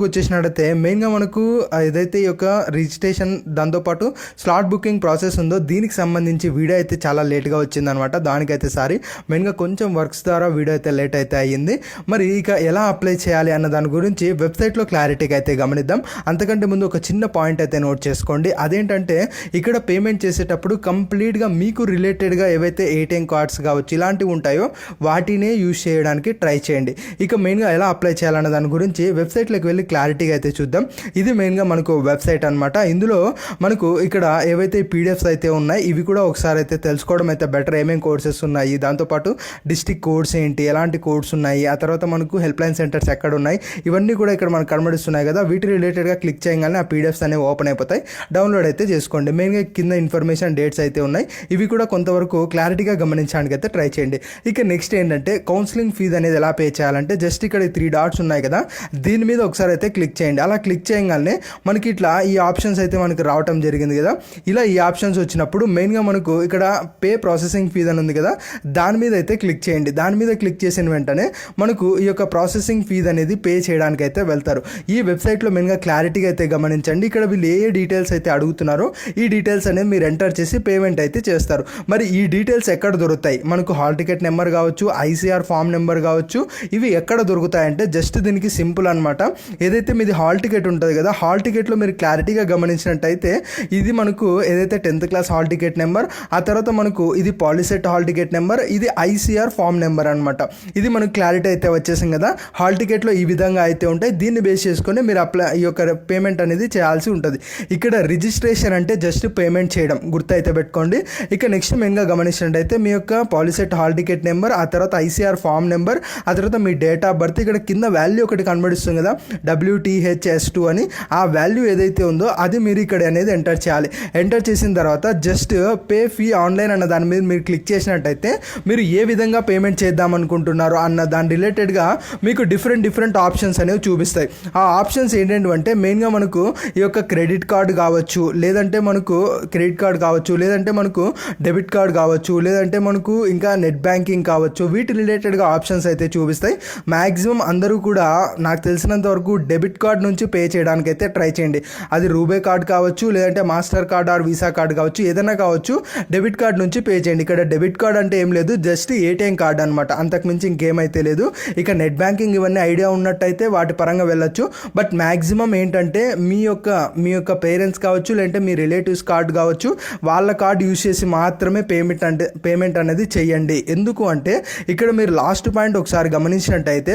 వచ్చేసినట్టయితే మెయిన్గా మనకు ఏదైతే ఈ యొక్క రిజిస్ట్రేషన్ దాంతోపాటు స్లాట్ బుకింగ్ ప్రాసెస్ ఉందో దీనికి సంబంధించి వీడియో అయితే చాలా లేట్గా వచ్చిందనమాట. దానికైతే సారీ, మెయిన్గా కొంచెం వర్క్స్ ద్వారా వీడియో అయితే లేట్ అయితే అయ్యింది. మరి ఇక ఎలా అప్లై చేయాలి అన్న దాని గురించి వెబ్సైట్లో క్లారిటీగా అయితే గమనిద్దాం. అంతకంటే ముందు ఒక చిన్న పాయింట్ అయితే నోట్ చేసుకోండి. అదేంటంటే ఇక్కడ పేమెంట్ చేసేటప్పుడు కంప్లీట్గా మీకు రిలేటెడ్గా ఏవైతే ఏటీఎం కార్డ్స్ కావచ్చు ఇలాంటివి ఉంటాయో వాటినే యూజ్ చేయడానికి ట్రై చేయండి. ఇక మెయిన్గా ఎలా అప్లై చేయాలన్న దాని గురించి వెబ్సైట్లోకి వెళ్ళి క్లారిటీగా అయితే చూద్దాం. ఇది మెయిన్గా మనకు వెబ్సైట్ అనమాట. ఇందులో మనకు ఇక్కడ ఏవైతే పీడిఎఫ్స్ అయితే ఉన్నాయి ఇవి కూడా ఒకసారి అయితే తెలుసుకోవడం అయితే బెటర్. ఏమేమి కోర్సెస్ ఉన్నాయి, దాంతోపాటు డిస్ట్రిక్ట్ కోడ్స్ ఏంటి, ఎలాంటి కోడ్స్ ఉన్నాయి, ఆ తర్వాత మనకు హెల్ప్ లైన్ సెంటర్స్ ఎక్కడ ఉన్నాయి, ఇవన్నీ కూడా ఇక్కడ మనకు కనబడిస్తున్నాయి కదా. వీటి రిలేటెడ్గా క్లిక్ చేయగానే ఆ పీడిఎఫ్స్ అనేవి ఓపెన్ అయిపోతాయి. డౌన్లోడ్ అయితే చేసుకోండి. మెయిన్గా కింద ఇన్ఫర్మేషన్ డేట్స్ అయితే ఉన్నాయి. ఇవి కూడా కొంతవరకు క్లారిటీగా గమనించడానికి అయితే ట్రై చేయండి. ఇక నెక్స్ట్ ఏంటంటే కౌన్సిలింగ్ ఫీజు అనేది ఎలా పే చేయాలంటే జస్ట్ ఇక్కడ 3 డాట్స్ ఉన్నాయి కదా, దీని మీద ఒకసారి అయితే క్లిక్ చేయండి. అలా క్లిక్ చేయగానే మనకి ఇట్లా ఈ ఆప్షన్స్ అయితే మనకి రావటం జరిగింది కదా. ఇలా ఈ ఆప్షన్స్ వచ్చినప్పుడు మెయిన్గా మనకు ఇక్కడ పే ప్రాసెసింగ్ ఫీజ్ అని ఉంది కదా, దాని మీద అయితే క్లిక్ చేయండి. దాని మీద క్లిక్ చేసిన వెంటనే మనకు ఈ యొక్క ప్రాసెసింగ్ ఫీజ్ అనేది పే చేయడానికి అయితే వెళ్తారు. ఈ వెబ్సైట్లో మెయిన్గా క్లారిటీగా అయితే గమనించండి. ఇక్కడ వీళ్ళు ఏ డీటెయిల్స్ అయితే అడుగుతున్నారో ఈ డీటెయిల్స్ అనేది మీరు ఎంటర్ చేసి పేమెంట్ అయితే చేస్తారు. మరి ఈ డీటెయిల్స్ ఎక్కడ దొరుకుతాయి? మనకు హాల్ టికెట్ నెంబర్ కావచ్చు, ఐసీఆర్ ఫామ్ నెంబర్ కావచ్చు, ఇవి ఎక్కడ దొరుకుతాయంటే జస్ట్ దీనికి సింపుల్ అనమాట. ఏదైతే మీది హాల్ టికెట్ ఉంటుంది కదా, హాల్ టికెట్లో మీరు క్లారిటీగా గమనించినట్టయితే ఇది మనకు ఏదైతే 10th class hall ticket number, ఆ తర్వాత మనకు ఇది పాలిసెట్ హాల్ టికెట్ నెంబర్, ఇది ఐసీఆర్ ఫామ్ నెంబర్ అనమాట. ఇది మనకు క్లారిటీ అయితే వచ్చేసింది కదా. హాల్ టికెట్లో ఈ విధంగా అయితే ఉంటాయి. దీన్ని బేస్ చేసుకొని మీరు ఈ యొక్క పేమెంట్ అనేది చేయాల్సి ఉంటుంది. ఇక్కడ రిజిస్ట్రేషన్ అంటే జస్ట్ పేమెంట్ చేయడం గుర్తయితే పెట్టుకోండి. ఇక నెక్స్ట్ మెయిన్గా గమనించినట్టయితే మీ యొక్క పాలిసెట్ హాల్ టికెట్ నెంబర్, ఆ తర్వాత ఐసీఆర్ ఫామ్ నెంబర్, ఆ తర్వాత మీ డేట్ ఆఫ్ బర్త్, ఇక్కడ కింద వాల్యూ ఒకటి కనబడిస్తుంది కదా WTHS2 అని, ఆ వాల్యూ ఏదైతే ఉందో అది మీరు ఇక్కడ అనేది ఎంటర్ చేయాలి. ఎంటర్ చేసిన తర్వాత జస్ట్ పే ఫీ ఆన్లైన్ అన్న దాని మీద మీరు క్లిక్ చేసినట్టయితే మీరు ఏ విధంగా పేమెంట్ చేద్దాం అనుకుంటున్నారు అన్న దాని రిలేటెడ్గా మీకు డిఫరెంట్ ఆప్షన్స్ అనేవి చూపిస్తాయి. ఆ ఆప్షన్స్ ఏంటంటే మెయిన్గా మనకు ఈ యొక్క క్రెడిట్ కార్డు కావచ్చు, లేదంటే మనకు డెబిట్ కార్డ్ కావచ్చు, లేదంటే మనకు ఇంకా నెట్ బ్యాంకింగ్ కావచ్చు, వీటి రిలేటెడ్గా ఆప్షన్స్ అయితే చూపిస్తాయి. మ్యాక్సిమం అందరూ కూడా నాకు తెలిసినంత వరకు డెబిట్ కార్డ్ నుంచి పే చేయడానికి అయితే ట్రై చేయండి. అది రూబే కార్డ్ కావచ్చు, లేదంటే master card or visa card కావచ్చు, ఏదైనా కావచ్చు, డెబిట్ కార్డ్ నుంచి పే చేయండి. ఇక్కడ డెబిట్ కార్డ్ అంటే ఏం లేదు, జస్ట్ ఏటీఎం కార్డ్ అనమాట, అంతకుమించి ఇంకేమైతే లేదు. ఇక నెట్ బ్యాంకింగ్ ఇవన్నీ ఐడియా ఉన్నట్టయితే వాటి పరంగా వెళ్ళొచ్చు. బట్ మ్యాక్సిమం ఏంటంటే మీ యొక్క పేరెంట్స్ కావచ్చు, లేదంటే మీ రిలేటివ్స్ కార్డ్ కావచ్చు, వాళ్ళ కార్డ్ యూజ్ చేసి మాత్రమే పేమెంట్ అనేది చేయండి. ఎందుకు అంటే ఇక్కడ మీరు లాస్ట్ పాయింట్ ఒకసారి గమనించినట్టయితే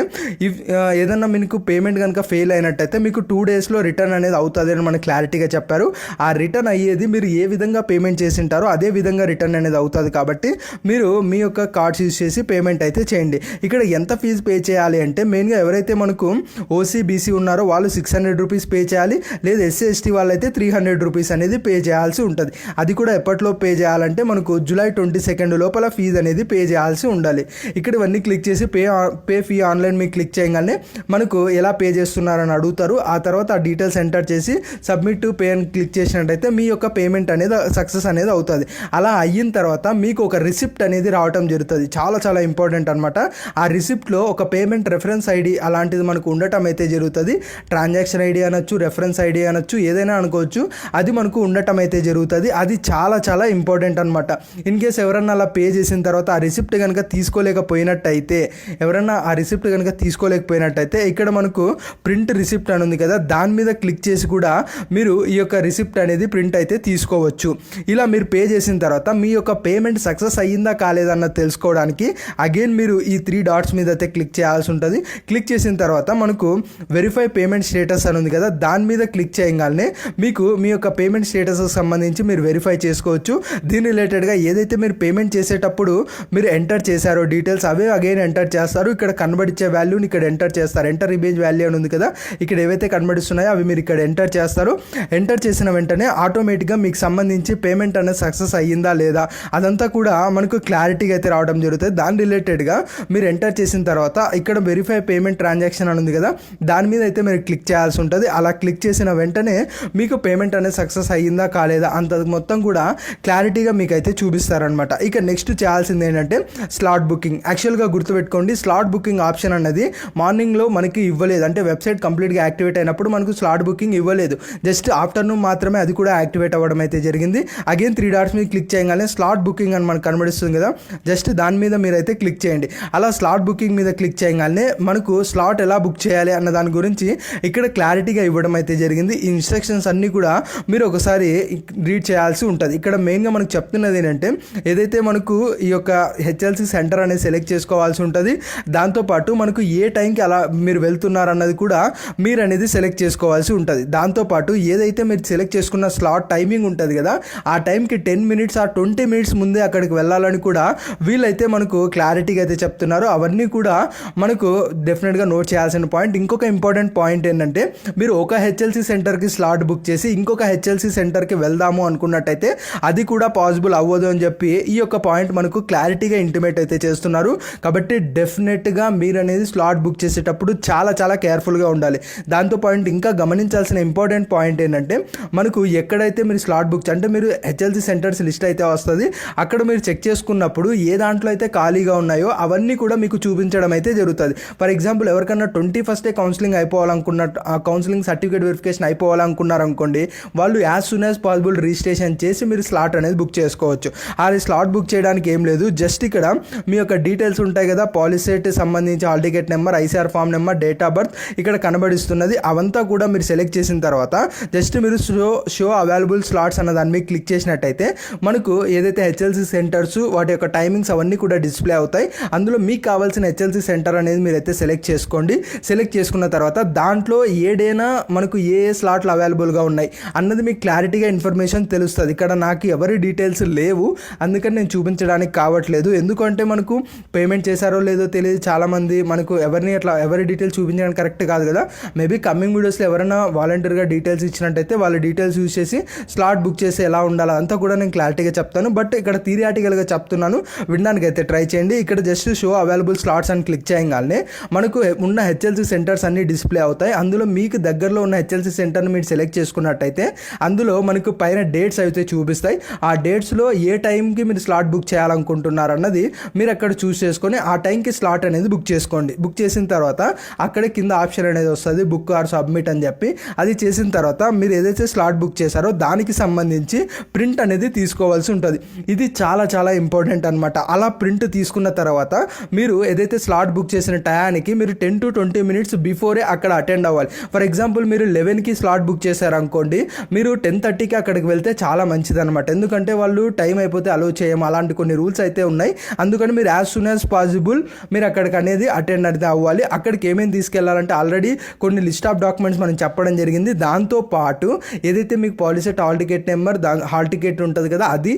ఏదన్నా మీకు పేమెంట్ కనుక ఫెయిల్ అయినట్టయితే మీకు 2 డేస్లో రిటర్న్ అనేది అవుతుంది అని మనకు క్లారిటీగా చెప్పారు. ఆ రిటర్న్ అయ్యేది మీరు ఏ విధంగా పేమెంట్ చేసి ఉంటారో అదే విధంగా రిటర్న్ అనేది అవుతుంది. కాబట్టి మీరు మీ యొక్క కార్డ్స్ యూజ్ చేసి పేమెంట్ అయితే చేయండి. ఇక్కడ ఎంత ఫీజు పే చేయాలి అంటే మెయిన్గా ఎవరైతే మనకు OCBC ఉన్నారో వాళ్ళు 600 రూపీస్ పే చేయాలి. లేదా SC/ST వాళ్ళైతే 300 రూపీస్ అనేది పే చేయాల్సి ఉంటుంది. అది కూడా ఎప్పట్లో పే చేయాలంటే మనకు జూలై 22 లోపల ఫీజు అనేది పే చేయాల్సి ఉండాలి. ఇక్కడ ఇవన్నీ క్లిక్ చేసి పే ఫీ ఆన్లైన్ మీకు క్లిక్ చేయగానే మనకు ఎలా పే చేస్తున్నారని అడుగుతారు. ఆ తర్వాత ఆ డీటెయిల్స్ ఎంటర్ చేసి సబ్మిట్ టు పే అని క్లిక్ చేసినట్టయితే మీ యొక్క పేమెంట్ అనేది సక్సెస్ అనేది అవుతుంది. అలా అయిన తర్వాత మీకు ఒక రిసిప్ట్ అనేది రావటం జరుగుతుంది. చాలా ఇంపార్టెంట్ అనమాట. ఆ రిసిప్ట్లో ఒక పేమెంట్ రెఫరెన్స్ ఐడి అలాంటిది మనకు ఉండటం అయితే జరుగుతుంది. ట్రాన్సాక్షన్ ఐడి అనొచ్చు, రెఫరెన్స్ ఐడి అనొచ్చు, ఏదైనా అనుకోవచ్చు, అది మనకు ఉండటం అయితే జరుగుతుంది. అది చాలా ఇంపార్టెంట్ అనమాట. ఇన్ కేస్ ఎవరన్నా అలా పే చేసిన తర్వాత ఆ రిసిప్ట్ కనుక తీసుకోలేకపోయినట్టయితే ఇక్కడ మనకు ప్రింట్ రిసిప్ట్ అని ఉంది కదా, దాని మీద క్లిక్ చేసి కూడా మీరు ఈ యొక్క రిసిప్ట్ అనేది ప్రింట్ అయితే తీసుకోవచ్చు. ఇలా మీరు పే చేసిన తర్వాత మీ యొక్క పేమెంట్ సక్సెస్ అయ్యిందా కాలేదన్న తెలుసుకోవడానికి అగైన్ మీరు ఈ 3 డాట్స్ మీద అయితే క్లిక్ చేయాల్సి ఉంటుంది. క్లిక్ చేసిన తర్వాత మనకు వెరిఫై పేమెంట్ స్టేటస్ అని ఉంది కదా, దాని మీద క్లిక్ చేయగానే మీకు మీ యొక్క పేమెంట్ స్టేటస్కి సంబంధించి మీరు వెరిఫై చేసుకోవచ్చు. దీని రిలేటెడ్గా ఏదైతే మీరు పేమెంట్ చేసేటప్పుడు మీరు ఎంటర్ చేశారో డీటెయిల్స్ అవే అగైన్ ఎంటర్ చేస్తారు. ఇక్కడ కనబడిచ్చే వాల్యూని ఇక్కడ ఎంటర్ చేస్తారు. ఎంటర్ ఇమేజ్ వాల్యూ అని ఉంది కదా, ఇక్కడ ఏవైతే కనబడిస్తున్నాయో అవి మీరు ఇక్కడ ఎంటర్ చేస్తారు. ఎంటర్ చేసిన వెంటనే ఆటోమేటిక్గా మీకు సంబంధించి పేమెంట్ అనేది సక్సెస్ అయ్యిందా లేదా అదంతా కూడా మనకు క్లారిటీగా అయితే రావడం జరుగుతుంది. దాని రిలేటెడ్గా మీరు ఎంటర్ చేసిన తర్వాత ఇక్కడ వెరిఫై పేమెంట్ ట్రాన్సాక్షన్ అని ఉంది కదా, దాని మీద అయితే మీరు క్లిక్ చేయాల్సి ఉంటుంది. అలా క్లిక్ చేసిన వెంటనే మీకు పేమెంట్ అనేది సక్సెస్ అయ్యిందా కాలేదా అంత మొత్తం కూడా క్లారిటీగా మీకు అయితే చూపిస్తారనమాట. ఇక నెక్స్ట్ చేయాల్సింది ఏంటంటే స్లాట్ బుకింగ్. యాక్చువల్గా గుర్తుపెట్టుకోండి, స్లాట్ బుకింగ్ ఆప్షన్ అన్నది మార్నింగ్లో మనకి ఇవ్వలేదు, అంటే వెబ్సైట్ వెబ్సైట్ కంప్లీట్గా యాక్టివేట్ అయినప్పుడు మనకు స్లాట్ బుకింగ్ ఇవ్వలేదు, జస్ట్ ఆఫ్టర్నూన్ మాత్రమే అది కూడా యాక్టివేట్ అవ్వడం అయితే జరిగింది. అగైన్ 3 డాట్స్ మీద క్లిక్ చేయగానే స్లాట్ బుకింగ్ అని మనకు కనబడిస్తుంది కదా, జస్ట్ దాని మీద మీరైతే క్లిక్ చేయండి. అలా స్లాట్ బుకింగ్ మీద క్లిక్ చేయగానే మనకు స్లాట్ ఎలా బుక్ చేయాలి అన్న దాని గురించి ఇక్కడ క్లారిటీగా ఇవ్వడం అయితే జరిగింది. ఈ ఇన్స్ట్రక్షన్స్ అన్నీ కూడా మీరు ఒకసారి రీడ్ చేయాల్సి ఉంటుంది. ఇక్కడ మెయిన్గా మనకు చెప్తున్నది ఏంటంటే ఏదైతే మనకు ఈ యొక్క హెచ్ఎల్సి సెంటర్ అనేది సెలెక్ట్ చేసుకోవాల్సి ఉంటుంది, దాంతోపాటు మనకు ఏ టైంకి అలా మీరు వెళ్తున్నారు అన్నది కూడా మీరు అనేది సెలెక్ట్ చేసుకోవాల్సి ఉంటుంది. దాంతోపాటు ఏదైతే మీరు సెలెక్ట్ చేసుకున్న స్లాట్ టైమింగ్ ఉంటుంది కదా, ఆ టైంకి 10 మినిట్స్ ఆ 20 మినిట్స్ ముందే అక్కడికి వెళ్ళాలని కూడా వీళ్ళైతే మనకు క్లారిటీగా అయితే చెప్తున్నారు. అవన్నీ కూడా మనకు డెఫినెట్గా నోట్ చేయాల్సిన పాయింట్. ఇంకొక ఇంపార్టెంట్ పాయింట్ ఏంటంటే మీరు ఒక హెచ్ఎల్సి సెంటర్కి స్లాట్ బుక్ చేసి ఇంకొక హెచ్ఎల్సి సెంటర్కి వెళ్దాము అనుకున్నట్టయితే అది కూడా పాసిబుల్ అవ్వదు అని చెప్పి ఈ యొక్క పాయింట్ మనకు క్లారిటీగా ఇంటిమేట్ అయితే చేస్తున్నారు. కాబట్టి డెఫినెట్గా మీరు అనేది స్లాట్ బుక్ చేసేటప్పుడు చాలా చాలా కేర్ఫుల్గా ఉండాలి. దాంతో పాయింట్ ఇంకా గమనించాల్సిన ఇంపార్టెంట్ పాయింట్ ఏంటంటే మనకు ఎక్కడైతే మీరు స్లాట్ బుక్ అంటే మీరు హెచ్ఎల్సి సెంటర్స్ లిస్ట్ అయితే వస్తుంది, అక్కడ మీరు చెక్ చేసుకున్నప్పుడు ఏ దాంట్లో అయితే ఖాళీగా ఉన్నాయో అవన్నీ కూడా మీకు చూపించడం అయితే జరుగుతుంది. ఫర్ ఎగ్జాంపుల్ ఎవరికన్నా 21st కౌన్సిలింగ్ అయిపోవాలనుకున్న కౌన్సిలింగ్ సర్టిఫికేట్ వెరిఫికేషన్ అయిపోవాలనుకున్నారనుకోండి, వాళ్ళు as soon as possible registration చేసి మీరు స్లాట్ అనేది బుక్ చేసుకోవచ్చు. ఆ స్లాట్ బుక్ చేయడానికి ఏం లేదు, జస్ట్ ఇక్కడ మీ యొక్క డీటెయిల్స్ ఉంటాయి కదా, పాలిసెట్ సంబంధించి hall ticket number, ICR form number, date of birth ఇక్కడ కనబడిస్తున్నది. అవంతా కూడా మీరు సెలెక్ట్ చేసిన తర్వాత జస్ట్ మీరు షో అవైలబుల్ స్లాట్స్ అన్న దాని మీద క్లిక్ చేసినట్టయితే మనకు ఏదైతే హెచ్ఎల్సి సెంటర్స్ వాటి యొక్క టైమింగ్స్ అవన్నీ కూడా డిస్ప్లే అవుతాయి. అందులో మీకు కావాల్సిన హెచ్ఎల్సి సెంటర్ అనేది మీరైతే సెలెక్ట్ చేసుకోండి. సెలెక్ట్ చేసుకున్న తర్వాత దాంట్లో ఏడైనా మనకు ఏ స్లాట్లు అవైలబుల్గా ఉన్నాయి అన్నది మీకు క్లారిటీగా ఇన్ఫర్మేషన్ తెలుస్తుంది. ఇక్కడ నాకు ఎవరి డీటెయిల్స్ లేవు, అందుకని నేను చూపించడానికి కావట్లేదు. ఎందుకంటే మనకు పేమెంట్ చేశారో లేదో తెలియదు, చాలామంది మనకు ఎవరి డీటెయిల్స్ చూపించడానికి కరెక్ట్ కాదు కదా. మేబీ కమింగ్ వీడియోస్లో ఎవరైనా వాలంటీర్గా డీటెయిల్స్ ఇచ్చినట్టయితే వాళ్ళ డీటెయిల్స్ యూజ్ చేసి స్లాట్ బుక్ చేసి ఎలా ఉండాలి అంతా కూడా నేను క్లారిటీగా చెప్తాను. బట్ ఇక్కడ థియరిటికల్గా చెప్తున్నాను, వినడానికి అయితే ట్రై చేయండి. ఇక్కడ జస్ట్ షో అవైలబుల్ స్లాట్స్ అని క్లిక్ చేయగానే మనకు ఉన్న హెచ్ఎల్సి సెంటర్స్ అన్ని డిస్ప్లే అవుతాయి. అందులో మీకు దగ్గరలో ఉన్న హెచ్ఎల్సి సెంటర్ని మీరు సెలెక్ట్ చేసుకున్నట్టయితే అందులో మనకు పైన డేట్స్ అయితే చూపిస్తాయి. ఆ డేట్స్లో ఏ టైంకి మీరు స్లాట్ బుక్ చేయాలనుకుంటున్నారు అన్నది మీరు అక్కడ చూస్ చేసుకొని ఆ టైంకి స్లాట్ అనేది బుక్ చేసుకోండి. బుక్ చేసిన తర్వాత అక్కడే కింద ఆప్షన్ అనేది వస్తుంది బుక్ ఆర్ సబ్మిట్ అని చెప్పి. అది చేసిన తర్వాత మీరు ఏదైతే స్లాట్ బుక్ చేశారో దానికి సంబంధించి ప్రింట్ అనేది తీసుకోవాల్సి ఉంటుంది. ఇది చాలా చాలా ఇంపార్టెంట్ అనమాట. అలా ప్రింట్ తీసుకున్న తర్వాత మీరు ఏదైతే స్లాట్ బుక్ చేసిన టయానికి మీరు 10 to 20 మినిట్స్ బిఫోరే అక్కడ అటెండ్ అవ్వాలి. ఫర్ ఎగ్జాంపుల్ మీరు 11కి స్లాట్ బుక్ చేశారనుకోండి, మీరు 10:30కి అక్కడికి వెళ్తే చాలా మంచిది అనమాట. ఎందుకంటే వాళ్ళు టైం అయిపోతే అలో చేయము, అలాంటి కొన్ని రూల్స్ అయితే ఉన్నాయి. అందుకని మీరు యాజ్ సూన్ యాజ్ పాసిబుల్ మీరు అక్కడికి అనేది అటెండ్ అయితే అవ్వాలి. అక్కడికి ఏమేమి తీసుకెళ్లాలంటే ఆల్రెడీ కొన్ని లిస్ట్ ఆఫ్ డాక్యుమెంట్స్ మనం చెప్పడం జరిగింది. దాంతోపాటు ఏదైతే మీకు POLYCET hall ticket number, hall ticket ఉంటుంది కదా అది,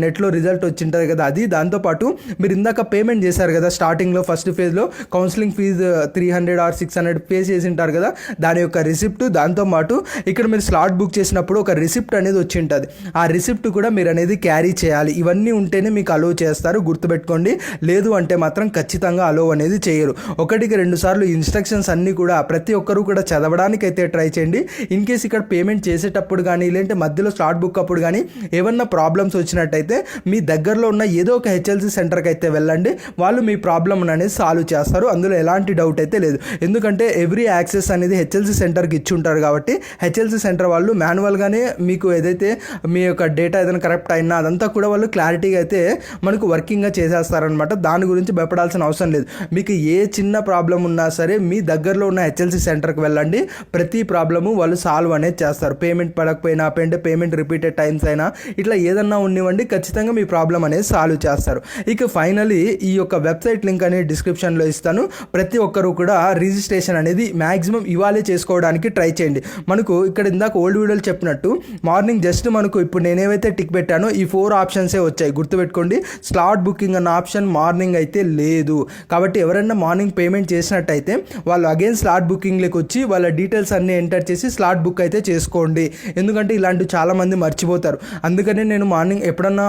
నెట్లో రిజల్ట్ వచ్చి ఉంటుంది కదా అది, దాంతోపాటు మీరు ఇందాక పేమెంట్ చేశారు కదా స్టార్టింగ్లో ఫస్ట్ ఫేజ్లో కౌన్సిలింగ్ ఫీజు 300 or 600 పే చేసి ఉంటారు కదా, దాని యొక్క రిసిప్ట్, దాంతోపాటు ఇక్కడ మీరు స్లాట్ బుక్ చేసినప్పుడు ఒక రిసిప్ట్ అనేది వచ్చి ఉంటుంది, ఆ రిసిప్ట్ కూడా మీరు అనేది క్యారీ చేయాలి. ఇవన్నీ ఉంటేనే మీకు అలో చేస్తారు, గుర్తుపెట్టుకోండి. లేదు అంటే మాత్రం ఖచ్చితంగా అలో అనేది చేయరు. 1-2 సార్లు ఇన్స్ట్రక్షన్స్ అన్నీ కూడా ప్రతి ఒక్కరూ కూడా చదవడానికి అయితే ట్రై చేయండి. ఇన్ కేస్ ఇక్కడ పేమెంట్ చేసేటప్పుడు కానీ లేదంటే మధ్యలో స్లాట్ బుక్ అప్పుడు కానీ ఏమన్నా ప్రాబ్లమ్స్ వచ్చినట్టయితే మీ దగ్గరలో ఉన్న ఏదో ఒక హెచ్ఎల్సి సెంటర్కి అయితే వెళ్ళండి, వాళ్ళు మీ ప్రాబ్లమ్ అనేది సాల్వ్ చేస్తారు. అందులో ఎలాంటి డౌట్ అయితే లేదు. ఎందుకంటే ఎవ్రీ యాక్సెస్ అనేది హెచ్ఎల్సి సెంటర్కి ఇచ్చి ఉంటారు కాబట్టి హెచ్ఎల్సి సెంటర్ వాళ్ళు మాన్యువల్గానే మీకు ఏదైతే మీ యొక్క డేటా ఏదైనా కరెక్ట్ అయినా అదంతా కూడా వాళ్ళు క్లారిటీగా అయితే మనకు వర్కింగ్గా చేసేస్తారనమాట. దాని గురించి భయపడాల్సిన అవసరం లేదు. మీకు ఏ చిన్న ప్రాబ్లం ఉన్నా సరే మీ దగ్గరలో ఉన్న హెచ్ఎల్సి సెంటర్కి వెళ్ళండి, ప్రతి ప్రాబ్లము వాళ్ళు సాల్వ్ అనేది చేస్తారు. పేమెంట్ పడకపోయినా పేమెంట్ రిపీటెడ్ టైమ్స్ అయినా ఇట్లా ఏదన్నా ఉన్నివ్వండి, ఖచ్చితంగా మీ ప్రాబ్లం అనేది సాల్వ్ చేస్తారు. ఇక ఫైనలీ ఈ యొక్క వెబ్సైట్ లింక్ అనేది డిస్క్రిప్షన్లో ఇస్తాను. ప్రతి ఒక్కరు కూడా రిజిస్ట్రేషన్ అనేది మ్యాక్సిమం ఇవాళే చేసుకోవడానికి ట్రై చేయండి. మనకు ఇక్కడ ఇందాక ఓల్డ్ వీడియోలు చెప్పినట్టు మార్నింగ్ జస్ట్ మనకు ఇప్పుడు నేనేవైతే టిక్ పెట్టానో ఈ 4 ఆప్షన్సే వచ్చాయి, గుర్తుపెట్టుకోండి. స్లాట్ బుకింగ్ అన్న ఆప్షన్ మార్నింగ్ అయితే లేదు. కాబట్టి ఎవరైనా మార్నింగ్ పేమెంట్ చేసినట్టయితే వాళ్ళు అగైన్ స్లాట్ బుకింగ్లోకి వచ్చి వాళ్ళ డీటెయిల్స్ అన్నీ ఎంటర్ చేసి స్లాట్ బుక్ అయితే చేసుకోండి. ఎందుకంటే ఇలాంటివి చాలామంది మర్చిపోతారు. అందుకనే నేను మార్నింగ్ ఎప్పుడన్నా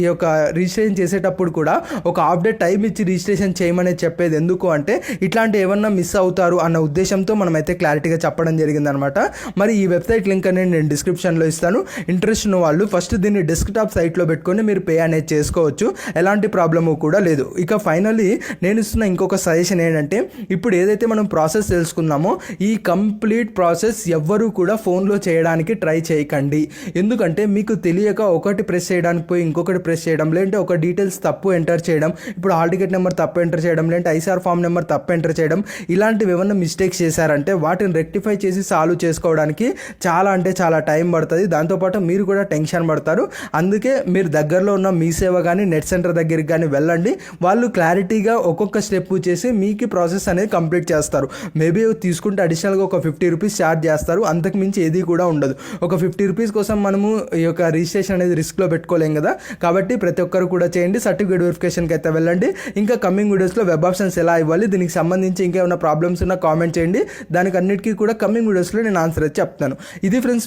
ఈ యొక్క రిజిస్ట్రేషన్ చేసేటప్పుడు కూడా ఒక హాఫ్ డే టైం ఇచ్చి రిజిస్ట్రేషన్ చేయమని చెప్పేది. ఎందుకు అంటే ఇట్లాంటి ఏమన్నా మిస్ అవుతారు అన్న ఉద్దేశంతో మనమైతే క్లారిటీగా చెప్పడం జరిగిందనమాట. మరి ఈ వెబ్సైట్ లింక్ అనేది నేను డిస్క్రిప్షన్లో ఇస్తాను. ఇంట్రెస్ట్ ఉన్న వాళ్ళు ఫస్ట్ దీన్ని డెస్క్టాప్ సైట్లో పెట్టుకొని మీరు పే అనేది చేసుకోవచ్చు, ఎలాంటి ప్రాబ్లము కూడా లేదు. ఇక ఫైనల్లీ నేను ఇస్తున్న ఇంకొక సజెషన్ ఏంటంటే ఇప్పుడు ఏదైతే మనం ప్రాసెస్ ప్రాసెస్ తెలుసుకుందామో, ఈ కంప్లీట్ ప్రాసెస్ ఎవ్వరూ కూడా ఫోన్లో చేయడానికి ట్రై చేయకండి. ఎందుకంటే మీకు తెలియక ఒకటి ప్రెస్ చేయడానికి పోయి ఇంకొకటి ప్రెస్ చేయడం, లేదంటే ఒక డీటెయిల్స్ తప్పు ఎంటర్ చేయడం, ఇప్పుడు హాల్ టికెట్ నెంబర్ తప్పు ఎంటర్ చేయడం, లేదంటే ఐసార్ ఫామ్ నెంబర్ తప్పు ఎంటర్ చేయడం, ఇలాంటివి ఏమన్నా మిస్టేక్స్ చేశారంటే వాటిని రెక్టిఫై చేసి సాల్వ్ చేసుకోవడానికి చాలా అంటే చాలా టైం పడుతుంది. దాంతోపాటు మీరు కూడా టెన్షన్ పడతారు. అందుకే మీరు దగ్గరలో ఉన్న మీ సేవ కానీ నెట్ సెంటర్ దగ్గరికి కానీ వెళ్ళండి. వాళ్ళు క్లారిటీగా ఒక్కొక్క స్టెప్ చేసి మీకు ప్రాసెస్ అనేది కంప్లీట్ చేస్తారు. మేబీ తీసుకుంటే అడిషనల్గా ఒక 50 రూపీస్ ఛార్జ్ చేస్తారు. అంతకు మించి ఏది కూడా ఉండదు. ఒక 50 రూపీస్ కోసం మనము ఈ యొక్క రిజిస్ట్రేషన్ అనేది రిస్క్లో పెట్టుకోలేం కదా. కాబట్టి ప్రతి ఒక్కరు కూడా చేయండి. సర్టిఫికేట్ వెరిఫికేషన్కి అయితే వెళ్ళండి. ఇంకా కమింగ్ వీడియోస్లో వెబ్ ఆప్షన్స్ ఎలా ఇవ్వాలి, దీనికి సంబంధించి ఇంకేమైనా ప్రాబ్లమ్స్ ఉన్నా కామెంట్ చేయండి. దానికి అన్నిటికీ కూడా కమింగ్ వీడియోస్లో నేను ఆన్సర్ అయితే చెప్తాను. ఇది ఫ్రెండ్స్